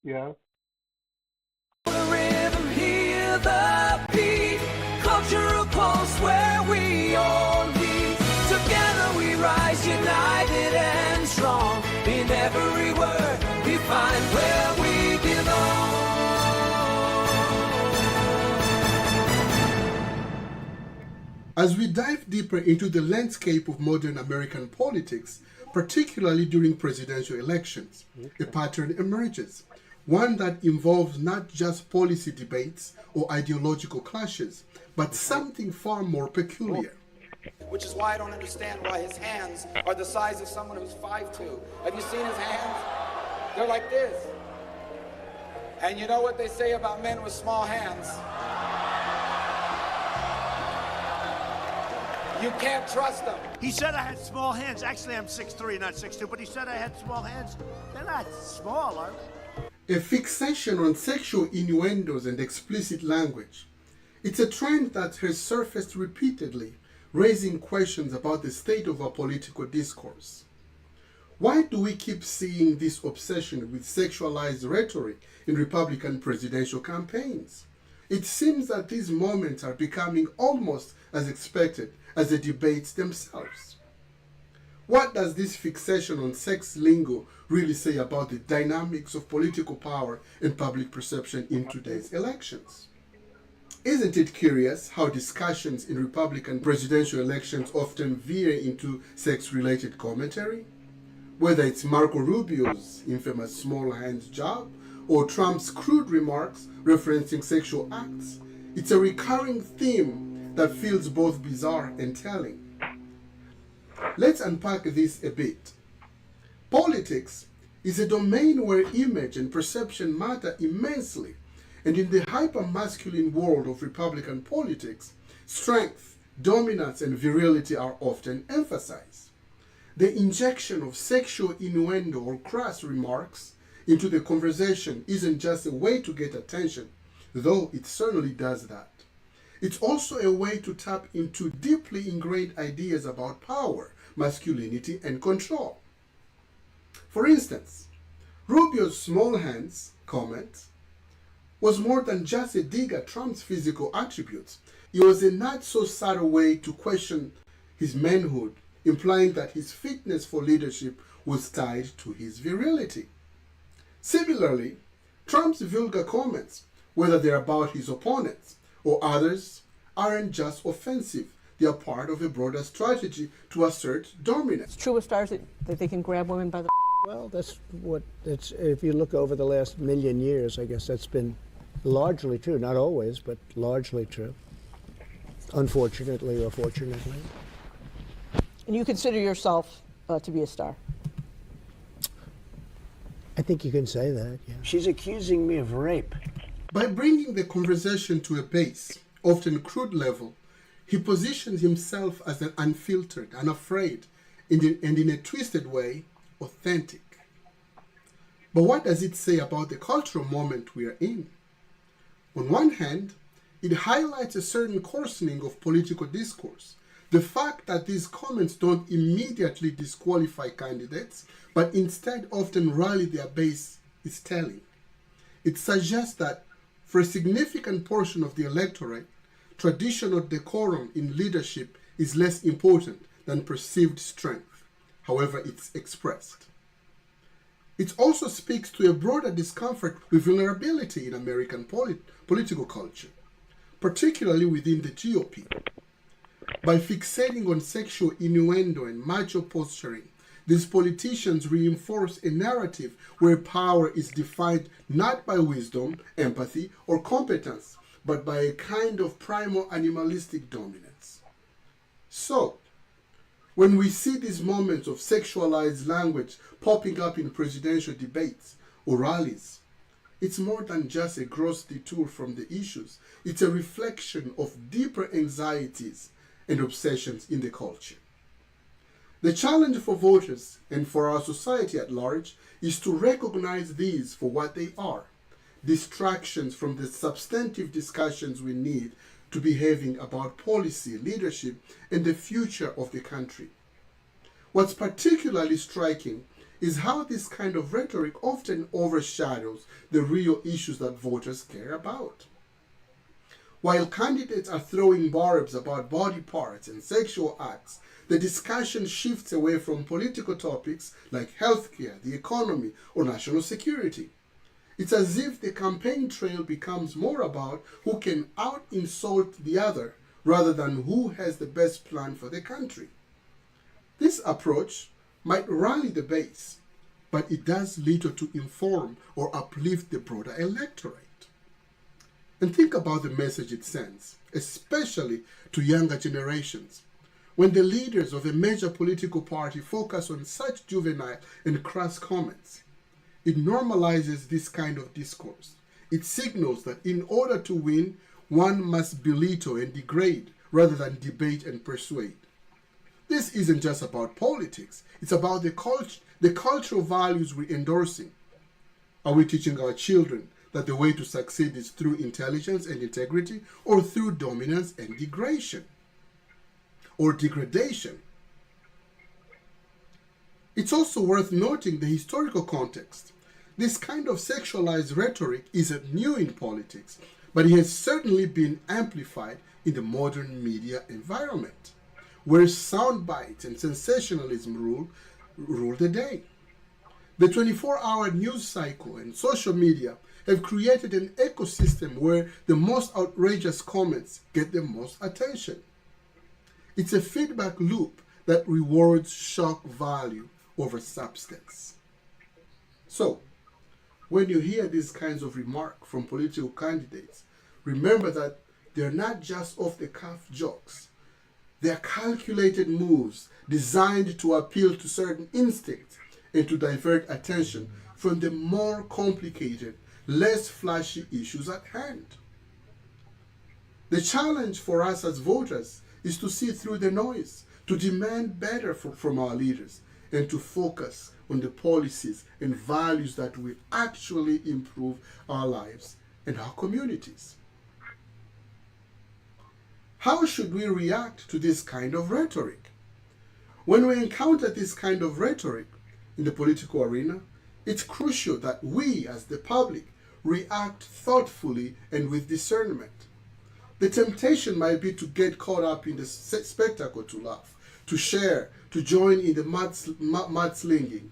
Yeah. The rhythm, hear the beat, cultural pulse where we all meet. Together we rise, united and strong. In every word we find where we belong. As we dive deeper into the landscape of modern American politics, particularly during presidential elections, a pattern emerges, one that involves not just policy debates or ideological clashes, but something far more peculiar. Which is why I don't understand why his hands are the size of someone who's 5'2". Have you seen his hands? They're like this. And you know what they say about men with small hands? You can't trust them. He said I had small hands. Actually, I'm 6'3", not 6'2", but he said I had small hands. They're not small, are they? A fixation on sexual innuendos and explicit language. It's a trend that has surfaced repeatedly, raising questions about the state of our political discourse. Why do we keep seeing this obsession with sexualized rhetoric in Republican presidential campaigns? It seems that these moments are becoming almost as expected as the debates themselves. What does this fixation on sex lingo really say about the dynamics of political power and public perception in today's elections? Isn't it curious how discussions in Republican presidential elections often veer into sex-related commentary? Whether it's Marco Rubio's infamous small hands job or Trump's crude remarks referencing sexual acts, it's a recurring theme that feels both bizarre and telling. Let's unpack this a bit. Politics is a domain where image and perception matter immensely, and in the hyper-masculine world of Republican politics, strength, dominance, and virility are often emphasized. The injection of sexual innuendo or crass remarks into the conversation isn't just a way to get attention, though it certainly does that. It's also a way to tap into deeply ingrained ideas about power, masculinity, and control. For instance, Rubio's small hands comment was more than just a dig at Trump's physical attributes. It was a not so subtle way to question his manhood, implying that his fitness for leadership was tied to his virility. Similarly, Trump's vulgar comments, whether they're about his opponents or others, aren't just offensive. They are part of a broader strategy to assert dominance. It's true with stars that they can grab women by the... Well, if you look over the last million years, I guess that's been largely true. Not always, but largely true. Unfortunately or fortunately. And you consider yourself to be a star? I think you can say that, yeah. She's accusing me of rape. By bringing the conversation to a base, often crude level, he positions himself as an unfiltered, unafraid, and in a twisted way, authentic. But what does it say about the cultural moment we are in? On one hand, it highlights a certain coarsening of political discourse. The fact that these comments don't immediately disqualify candidates, but instead often rally their base, is telling. It suggests that for a significant portion of the electorate, traditional decorum in leadership is less important than perceived strength, however it's expressed. It also speaks to a broader discomfort with vulnerability in American political culture, particularly within the GOP. By fixating on sexual innuendo and macho posturing, these politicians reinforce a narrative where power is defined not by wisdom, empathy, or competence, but by a kind of primal animalistic dominance. So, when we see these moments of sexualized language popping up in presidential debates or rallies, it's more than just a gross detour from the issues. It's a reflection of deeper anxieties and obsessions in the culture. The challenge for voters and for our society at large is to recognize these for what they are, distractions from the substantive discussions we need to be having about policy, leadership, and the future of the country. What's particularly striking is how this kind of rhetoric often overshadows the real issues that voters care about. While candidates are throwing barbs about body parts and sexual acts, the discussion shifts away from political topics like healthcare, the economy, or national security. It's as if the campaign trail becomes more about who can out-insult the other rather than who has the best plan for the country. This approach might rally the base, but it does little to inform or uplift the broader electorate. And think about the message it sends, especially to younger generations. When the leaders of a major political party focus on such juvenile and crass comments, it normalizes this kind of discourse. It signals that in order to win, one must belittle and degrade rather than debate and persuade. This isn't just about politics. It's about the cultural values we're endorsing. Are we teaching our children that the way to succeed is through intelligence and integrity, or through dominance and degradation? It's also worth noting the historical context. This kind of sexualized rhetoric isn't new in politics, but it has certainly been amplified in the modern media environment, where sound bites and sensationalism rule the day. The 24-hour news cycle and social media have created an ecosystem where the most outrageous comments get the most attention. It's a feedback loop that rewards shock value over substance. So, when you hear these kinds of remarks from political candidates, remember that they're not just off-the-cuff jokes. They're calculated moves designed to appeal to certain instincts and to divert attention from the more complicated, less flashy issues at hand. The challenge for us as voters is to see through the noise, to demand better from our leaders, and to focus on the policies and values that will actually improve our lives and our communities. How should we react to this kind of rhetoric? When we encounter this kind of rhetoric in the political arena, it's crucial that we, as the public, react thoughtfully and with discernment. The temptation might be to get caught up in the spectacle, to laugh, to share, to join in the mudslinging,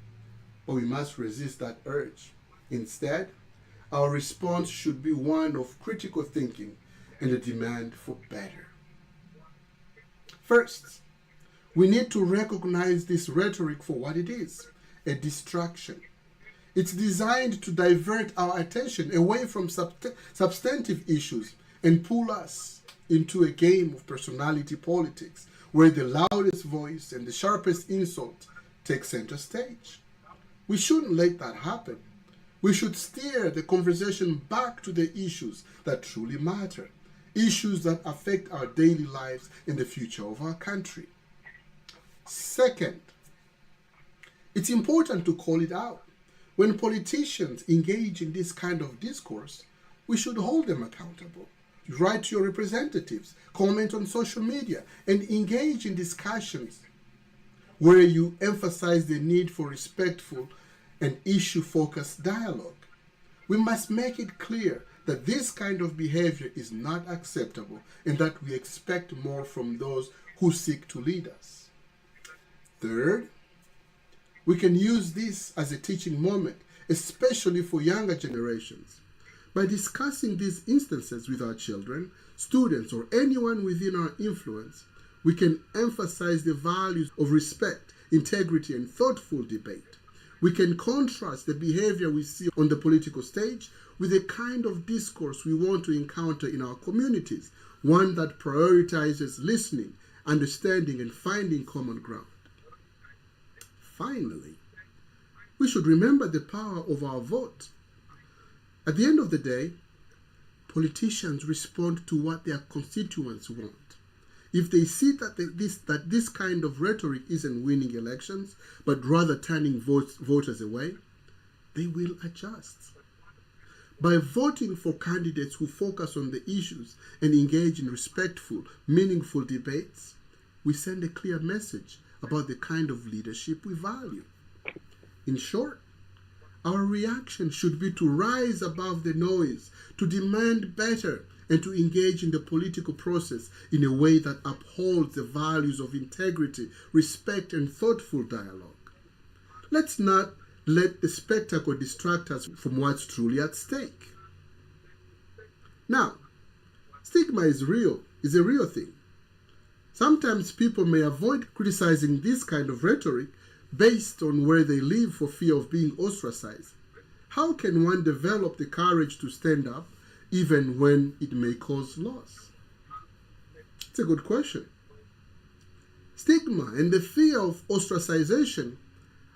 but we must resist that urge. Instead, our response should be one of critical thinking and a demand for better. First, we need to recognize this rhetoric for what it is, a distraction. It's designed to divert our attention away from substantive issues and pull us into a game of personality politics where the loudest voice and the sharpest insult take center stage. We shouldn't let that happen. We should steer the conversation back to the issues that truly matter, issues that affect our daily lives and the future of our country. Second, it's important to call it out. When politicians engage in this kind of discourse, we should hold them accountable. Write to your representatives, comment on social media, and engage in discussions where you emphasize the need for respectful and issue-focused dialogue. We must make it clear that this kind of behavior is not acceptable and that we expect more from those who seek to lead us. Third, we can use this as a teaching moment, especially for younger generations. By discussing these instances with our children, students, or anyone within our influence, we can emphasize the values of respect, integrity, and thoughtful debate. We can contrast the behavior we see on the political stage with the kind of discourse we want to encounter in our communities, one that prioritizes listening, understanding, and finding common ground. Finally, we should remember the power of our vote. At the end of the day, politicians respond to what their constituents want. If they see that this kind of rhetoric isn't winning elections, but rather turning voters away, they will adjust. By voting for candidates who focus on the issues and engage in respectful, meaningful debates, we send a clear message about the kind of leadership we value. In short, our reaction should be to rise above the noise, to demand better, and to engage in the political process in a way that upholds the values of integrity, respect, and thoughtful dialogue. Let's not let the spectacle distract us from what's truly at stake. Now, stigma is a real thing. Sometimes people may avoid criticizing this kind of rhetoric based on where they live for fear of being ostracized. How can one develop the courage to stand up even when it may cause loss? It's a good question. Stigma and the fear of ostracization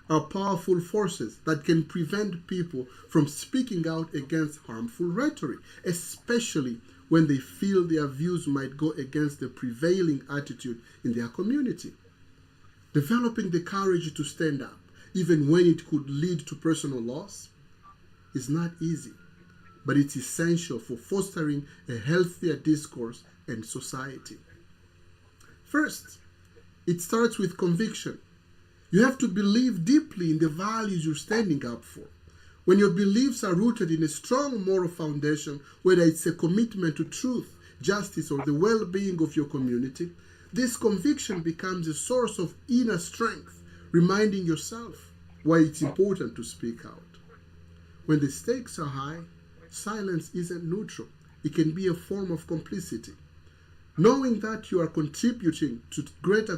are powerful forces that can prevent people from speaking out against harmful rhetoric, especially when they feel their views might go against the prevailing attitude in their community. Developing the courage to stand up, even when it could lead to personal loss, is not easy, but it's essential for fostering a healthier discourse and society. First, it starts with conviction. You have to believe deeply in the values you're standing up for. When your beliefs are rooted in a strong moral foundation, whether it's a commitment to truth, justice, or the well-being of your community, this conviction becomes a source of inner strength, reminding yourself why it's important to speak out. When the stakes are high, silence isn't neutral. It can be a form of complicity. Knowing that you are contributing to the greater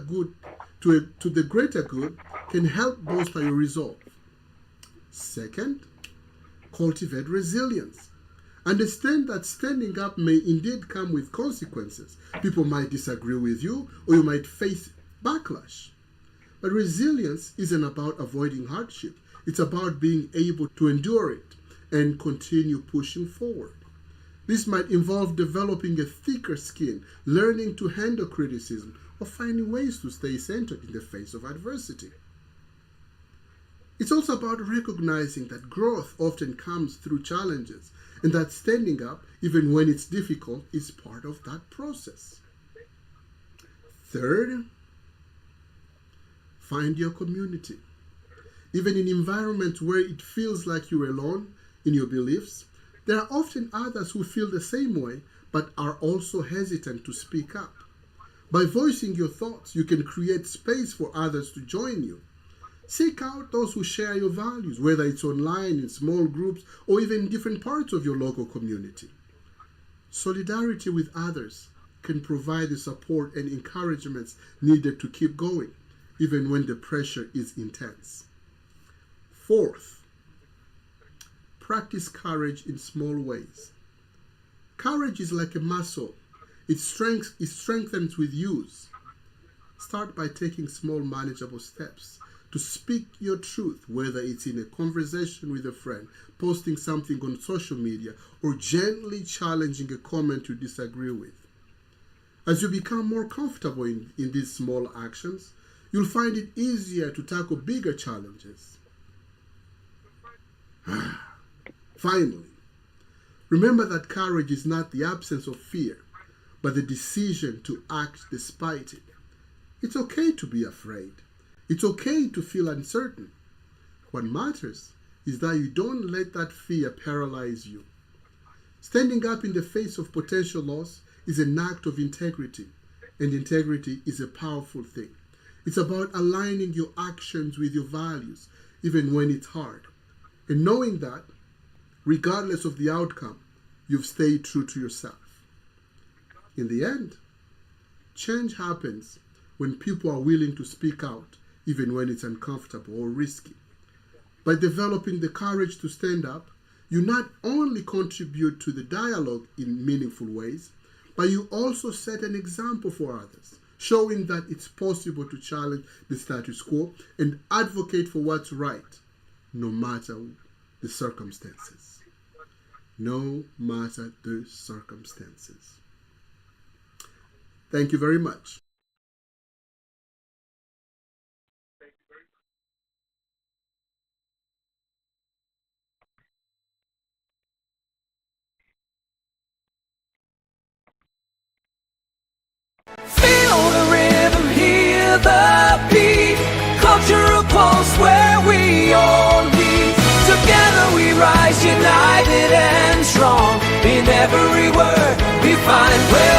good can help bolster your resolve. Second, cultivate resilience. Understand that standing up may indeed come with consequences. People might disagree with you, or you might face backlash. But resilience isn't about avoiding hardship. It's about being able to endure it and continue pushing forward. This might involve developing a thicker skin, learning to handle criticism, or finding ways to stay centered in the face of adversity. It's also about recognizing that growth often comes through challenges, and that standing up, even when it's difficult, is part of that process. Third, find your community. Even in environments where it feels like you're alone in your beliefs, there are often others who feel the same way but are also hesitant to speak up. By voicing your thoughts, you can create space for others to join you. Seek out those who share your values, whether it's online, in small groups, or even in different parts of your local community. Solidarity with others can provide the support and encouragements needed to keep going, even when the pressure is intense. Fourth, practice courage in small ways. Courage is like a muscle. It strengthens with use. Start by taking small, manageable steps to speak your truth, whether it's in a conversation with a friend, posting something on social media, or gently challenging a comment you disagree with. As you become more comfortable in these small actions, you'll find it easier to tackle bigger challenges. Finally, remember that courage is not the absence of fear, but the decision to act despite it. It's okay to be afraid. It's okay to feel uncertain. What matters is that you don't let that fear paralyze you. Standing up in the face of potential loss is an act of integrity, and integrity is a powerful thing. It's about aligning your actions with your values, even when it's hard, and knowing that, regardless of the outcome, you've stayed true to yourself. In the end, change happens when people are willing to speak out, even when it's uncomfortable or risky. By developing the courage to stand up, you not only contribute to the dialogue in meaningful ways, but you also set an example for others, showing that it's possible to challenge the status quo and advocate for what's right, no matter the circumstances. No matter the circumstances. Thank you very much. Feel the rhythm, hear the beat. Cultural pulse where we are. every word we find.